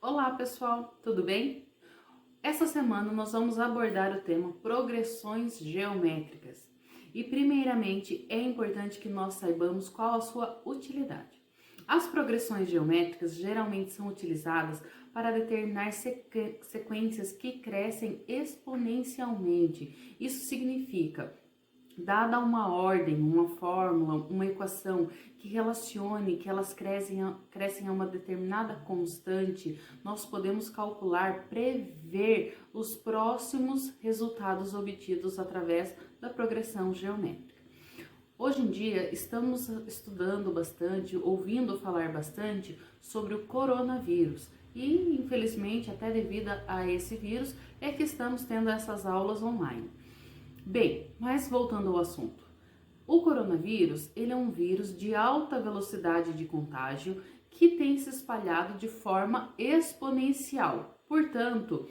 Olá pessoal, tudo bem? Essa semana nós vamos abordar o tema progressões geométricas. E primeiramente é importante que nós saibamos qual a sua utilidade. As progressões geométricas geralmente são utilizadas para determinar sequências que crescem exponencialmente. Isso significa dada uma ordem, uma fórmula, uma equação que relacione que elas crescem a uma determinada constante, nós podemos calcular, prever os próximos resultados obtidos através da progressão geométrica. Hoje em dia estamos estudando bastante, ouvindo falar bastante sobre o coronavírus e, infelizmente, até devido a esse vírus, é que estamos tendo essas aulas online. Bem, mas voltando ao assunto. O coronavírus, ele é um vírus de alta velocidade de contágio que tem se espalhado de forma exponencial. Portanto,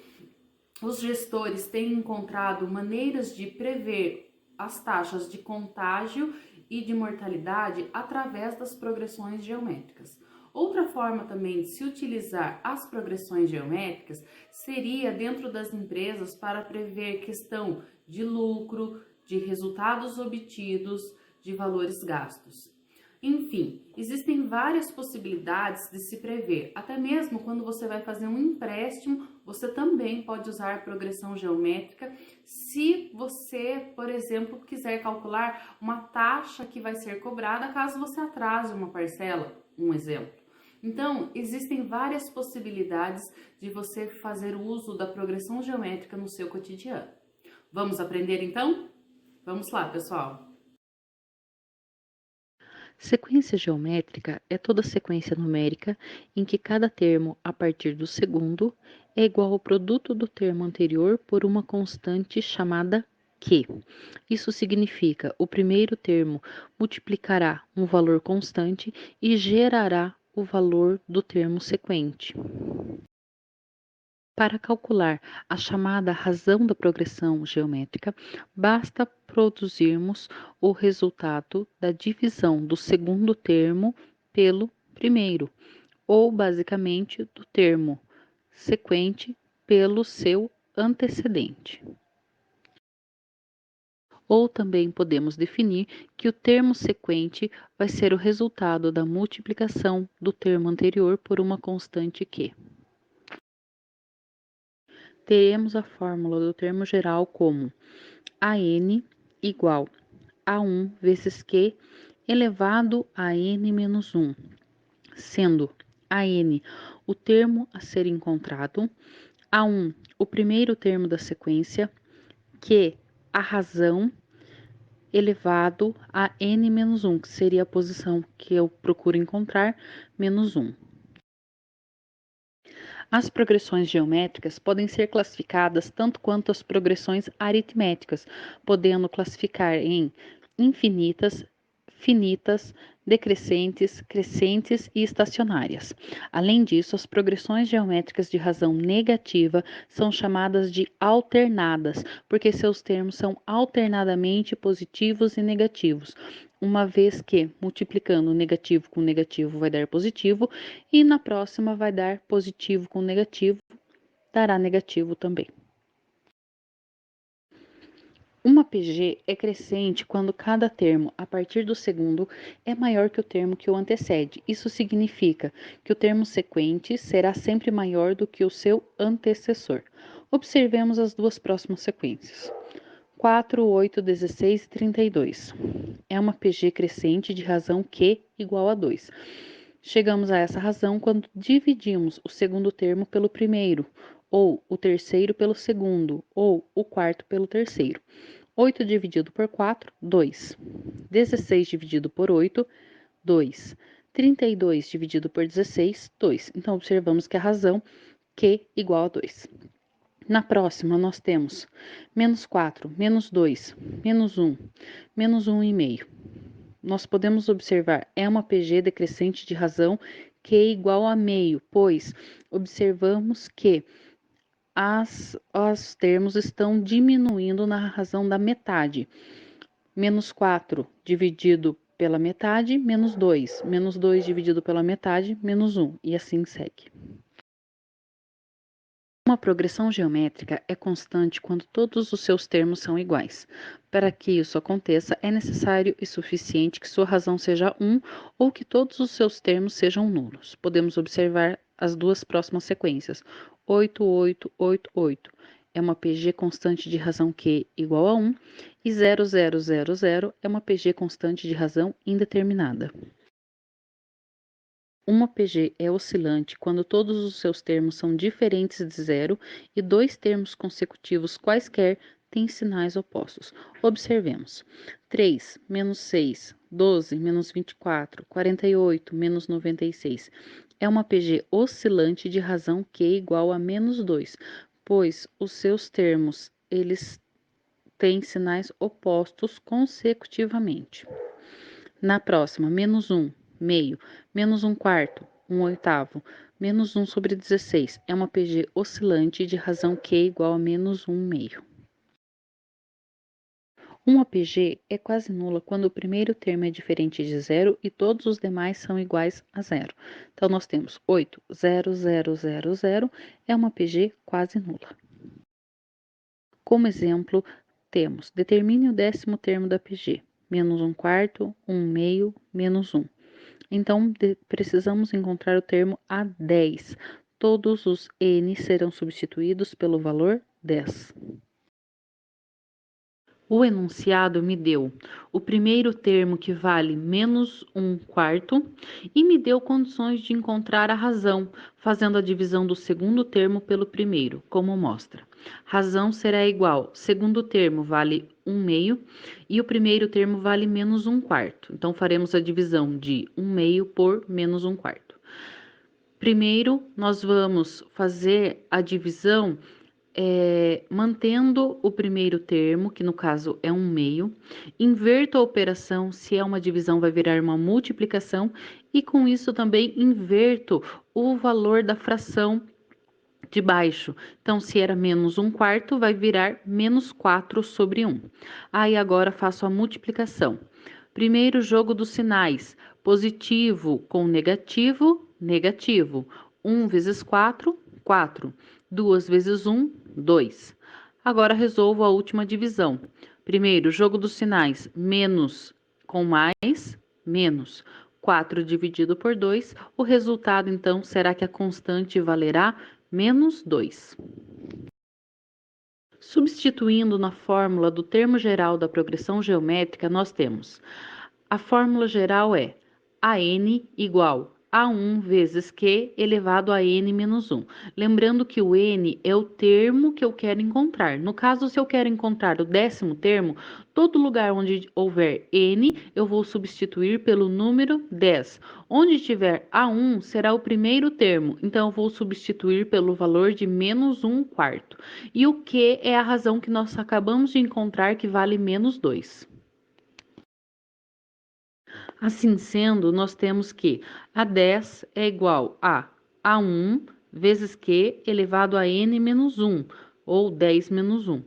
os gestores têm encontrado maneiras de prever as taxas de contágio e de mortalidade através das progressões geométricas. Outra forma também de se utilizar as progressões geométricas seria dentro das empresas para prever questão de lucro, de resultados obtidos, de valores gastos. Enfim, existem várias possibilidades de se prever. Até mesmo quando você vai fazer um empréstimo, você também pode usar progressão geométrica se você, por exemplo, quiser calcular uma taxa que vai ser cobrada caso você atrase uma parcela, um exemplo. Então, existem várias possibilidades de você fazer uso da progressão geométrica no seu cotidiano. Vamos aprender então? Vamos lá, pessoal! Sequência geométrica é toda sequência numérica em que cada termo a partir do segundo é igual ao produto do termo anterior por uma constante chamada Q. Isso significa o primeiro termo multiplicará um valor constante e gerará o valor do termo sequente. Para calcular a chamada razão da progressão geométrica, basta produzirmos o resultado da divisão do segundo termo pelo primeiro, ou basicamente do termo sequente pelo seu antecedente. Ou também podemos definir que o termo sequente vai ser o resultado da multiplicação do termo anterior por uma constante Q. Teremos a fórmula do termo geral como AN igual a 1 vezes Q elevado a n menos 1, sendo AN o termo a ser encontrado, A1 o primeiro termo da sequência, Q a razão elevado a n menos 1, que seria a posição que eu procuro encontrar, menos 1. As progressões geométricas podem ser classificadas tanto quanto as progressões aritméticas, podendo classificar em infinitas, finitas, decrescentes, crescentes e estacionárias. Além disso, as progressões geométricas de razão negativa são chamadas de alternadas, porque seus termos são alternadamente positivos e negativos, uma vez que multiplicando negativo com negativo vai dar positivo, e na próxima vai dar positivo com negativo, dará negativo também. Uma PG é crescente quando cada termo, a partir do segundo, é maior que o termo que o antecede. Isso significa que o termo sequente será sempre maior do que o seu antecessor. Observemos as duas próximas sequências. 4, 8, 16 e 32. É uma PG crescente de razão Q igual a 2. Chegamos a essa razão quando dividimos o segundo termo pelo primeiro, ou o terceiro pelo segundo, ou o quarto pelo terceiro. 8 dividido por 4, 2. 16 dividido por 8, 2. 32 dividido por 16, 2. Então, observamos que a razão Q igual a 2. Na próxima, nós temos menos 4, menos 2, menos 1, menos 1,5. Nós podemos observar, é uma PG decrescente de razão Q igual a meio, pois observamos que os termos estão diminuindo na razão da metade. Menos 4 dividido pela metade, menos 2. Menos 2 dividido pela metade, menos 1. E assim segue. Uma progressão geométrica é constante quando todos os seus termos são iguais. Para que isso aconteça, é necessário e suficiente que sua razão seja 1 ou que todos os seus termos sejam nulos. Podemos observar as duas próximas sequências. 8, 8, 8, 8. É uma PG constante de razão Q igual a 1 e 0, 0, 0, 0 é uma PG constante de razão indeterminada. Uma PG é oscilante quando todos os seus termos são diferentes de zero e dois termos consecutivos quaisquer têm sinais opostos. Observemos. 3 menos 6, 12 menos 24, 48 menos 96. É uma PG oscilante de razão Q igual a menos 2, pois os seus termos eles têm sinais opostos consecutivamente. Na próxima, menos 1, meio, menos 1 quarto, 1 oitavo, menos 1 sobre 16. É uma PG oscilante de razão Q igual a menos 1 meio. Uma PG é quase nula quando o primeiro termo é diferente de zero e todos os demais são iguais a zero. Então, nós temos 8, 0, 0, 0, 0, é uma PG quase nula. Como exemplo, temos, determine o décimo termo da PG, menos 1 quarto, 1 meio, menos 1. Então, precisamos encontrar o termo A10. Todos os n serão substituídos pelo valor 10. O enunciado me deu o primeiro termo que vale menos 1 quarto e me deu condições de encontrar a razão, fazendo a divisão do segundo termo pelo primeiro, como mostra. Razão será igual, segundo termo vale 1 meio e o primeiro termo vale menos 1 quarto. Então, faremos a divisão de 1 meio por menos 1 quarto. Primeiro, nós vamos fazer a divisão mantendo o primeiro termo, que no caso é 1 meio, inverto a operação, se é uma divisão vai virar uma multiplicação, e com isso também inverto o valor da fração de baixo. Então, se era menos 1 quarto, vai virar menos 4 sobre 1. Aí agora faço a multiplicação. Primeiro jogo dos sinais, positivo com negativo, negativo. 1 vezes 4, 4. 2 vezes 1, 2. Agora resolvo a última divisão. Primeiro, jogo dos sinais, menos com mais, menos. 4 dividido por 2, o resultado então será que a constante valerá menos 2. Substituindo na fórmula do termo geral da progressão geométrica, nós temos a fórmula geral é AN igual a 1 vezes Q elevado a N menos 1. Lembrando que o N é o termo que eu quero encontrar. No caso, se eu quero encontrar o décimo termo, todo lugar onde houver N, eu vou substituir pelo número 10. Onde tiver A1, será o primeiro termo, então eu vou substituir pelo valor de menos 1 quarto. E o Q é a razão que nós acabamos de encontrar que vale menos 2. Assim sendo, nós temos que A10 é igual a A1 vezes Q elevado a N menos 1, ou 10 menos 1.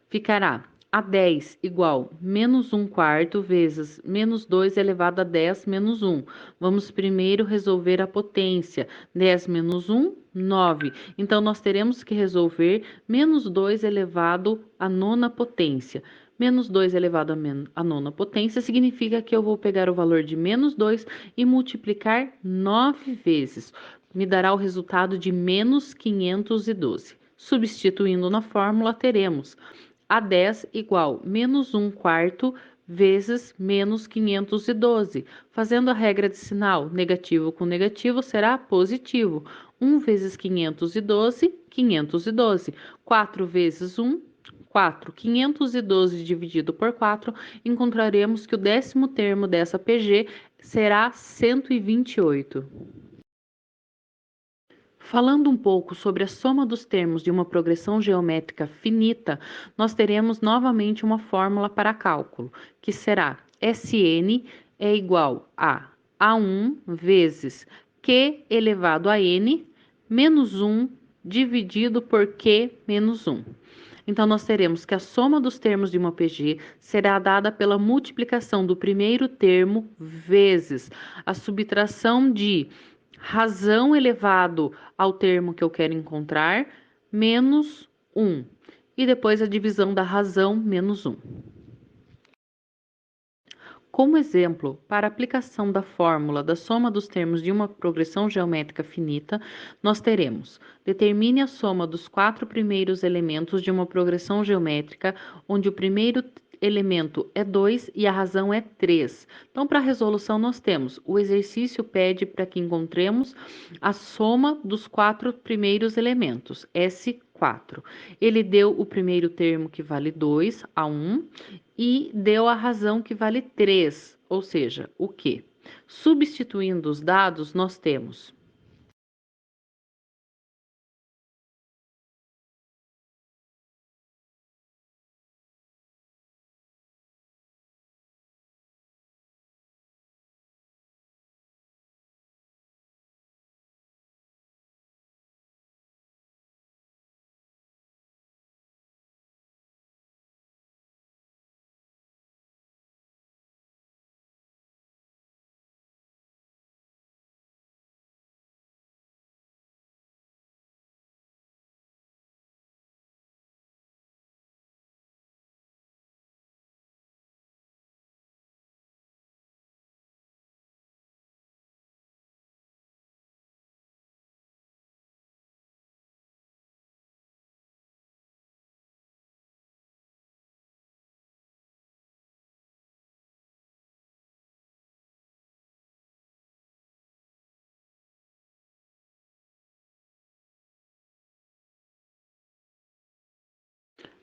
Ficará A10 igual menos 1 quarto vezes menos 2 elevado a 10 menos 1. Vamos primeiro resolver a potência. 10 menos 1, 9. Então, nós teremos que resolver menos 2 elevado à nona potência. Menos 2 elevado à nona potência significa que eu vou pegar o valor de menos 2 e multiplicar 9 vezes. Me dará o resultado de menos 512. Substituindo na fórmula, teremos A10 igual menos 1 quarto vezes menos 512. Fazendo a regra de sinal, negativo com negativo será positivo. 1 vezes 512, 512. 4 vezes 1, 4. 512 dividido por 4, encontraremos que o décimo termo dessa PG será 128. Falando um pouco sobre a soma dos termos de uma progressão geométrica finita, nós teremos novamente uma fórmula para cálculo, que será Sn é igual a A1 vezes Q elevado a N menos 1 dividido por Q menos 1. Então, nós teremos que a soma dos termos de uma PG será dada pela multiplicação do primeiro termo vezes a subtração de razão elevado ao termo que eu quero encontrar, menos 1. E depois a divisão da razão menos 1. Como exemplo, para a aplicação da fórmula da soma dos termos de uma progressão geométrica finita, nós teremos: determine a soma dos 4 primeiros elementos de uma progressão geométrica, onde o primeiro elemento é 2 e a razão é 3. Então, para a resolução, nós temos: o exercício pede para que encontremos a soma dos 4 primeiros elementos, S4. Ele deu o primeiro termo que vale 2, a 1, e deu a razão que vale 3, ou seja, o quê? Substituindo os dados, nós temos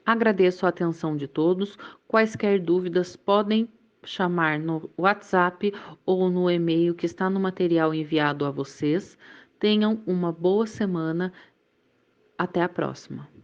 Agradeço a atenção de todos. Quaisquer dúvidas podem chamar no WhatsApp ou no e-mail que está no material enviado a vocês. Tenham uma boa semana. Até a próxima.